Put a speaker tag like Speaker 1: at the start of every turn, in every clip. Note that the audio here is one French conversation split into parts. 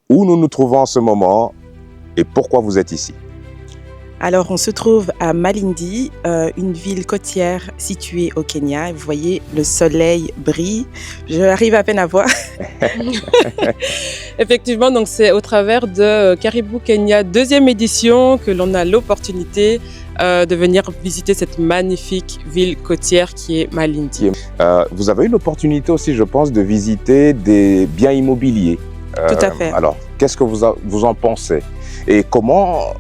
Speaker 1: où nous nous trouvons en ce moment et pourquoi vous êtes ici.
Speaker 2: Alors, on se trouve à Malindi, une ville côtière située au Kenya. Vous voyez, le soleil brille. J'arrive à peine à voir.
Speaker 3: Effectivement, donc c'est au travers de Caribou Kenya 2e édition que l'on a l'opportunité de venir visiter cette magnifique ville côtière qui est Malindi.
Speaker 1: Vous avez eu l'opportunité aussi, je pense, de visiter des biens immobiliers.
Speaker 2: Tout à fait.
Speaker 1: Alors, qu'est-ce que vous en pensez? Et comment,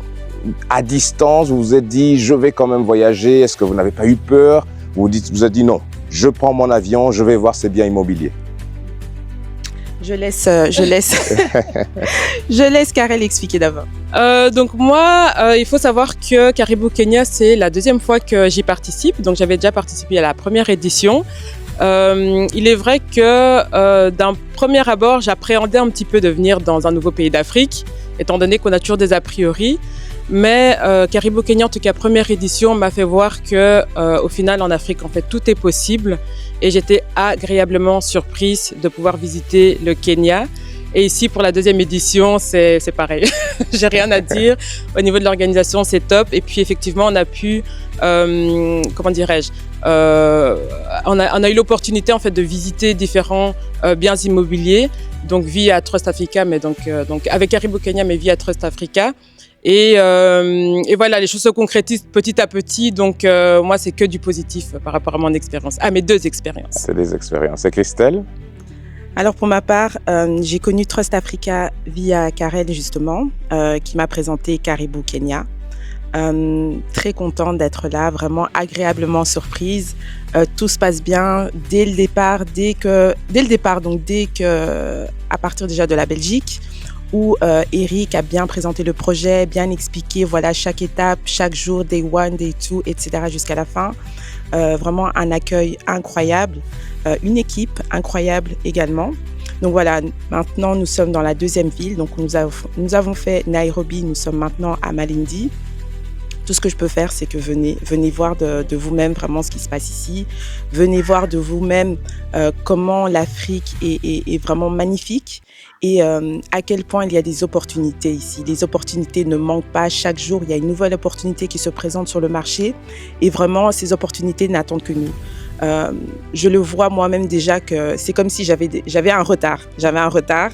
Speaker 1: à distance, vous vous êtes dit, je vais quand même voyager? Est-ce que vous n'avez pas eu peur? Vous vous êtes dit, non, je prends mon avion, je vais voir ces biens immobiliers.
Speaker 2: Je laisse Karel expliquer d'abord.
Speaker 3: Donc moi, il faut savoir que Caribou Kenya, c'est la 2e fois que j'y participe. Donc j'avais déjà participé à la 1re édition. Il est vrai que d'un premier abord, j'appréhendais un petit peu de venir dans un nouveau pays d'Afrique, étant donné qu'on a toujours des a priori. Mais Caribou Kenya, en tout cas 1re édition, m'a fait voir que au final en Afrique, en fait, tout est possible. Et j'étais agréablement surprise de pouvoir visiter le Kenya. Et ici, pour la 2e édition, c'est pareil. J'ai rien à dire. Au niveau de l'organisation, c'est top. Et puis, effectivement, on a pu, comment dirais-je, on a eu l'opportunité, en fait, de visiter différents biens immobiliers. Donc, via Trust Africa, mais donc avec Caribou Kenya, mais via Trust Africa. Et voilà, les choses se concrétisent petit à petit. Donc, moi, c'est que du positif par rapport à mon expérience, à mes 2 expériences.
Speaker 1: C'est des expériences. Et Christelle?
Speaker 2: Alors pour ma part, j'ai connu Trust Africa via Karel justement, qui m'a présenté Caribou Kenya. Très contente d'être là, vraiment agréablement surprise. Tout se passe bien dès le départ, à partir déjà de la Belgique, où Eric a bien présenté le projet, bien expliqué voilà chaque étape, chaque jour, day 1, day 2, etc. jusqu'à la fin. Vraiment un accueil incroyable, une équipe incroyable également. Donc voilà, maintenant nous sommes dans la 2e ville, donc nous avons fait Nairobi, nous sommes maintenant à Malindi. Tout ce que je peux faire, c'est que venez voir de vous-même vraiment ce qui se passe ici. Venez voir de vous-même comment l'Afrique est vraiment magnifique et à quel point il y a des opportunités ici. Les opportunités ne manquent pas. Chaque jour, il y a une nouvelle opportunité qui se présente sur le marché et vraiment, ces opportunités n'attendent que nous. Je le vois moi-même déjà que c'est comme si j'avais un retard. J'avais un retard.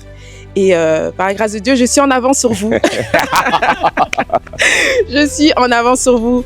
Speaker 2: Et par la grâce de Dieu, je suis en avance sur vous. Je suis en avance sur vous.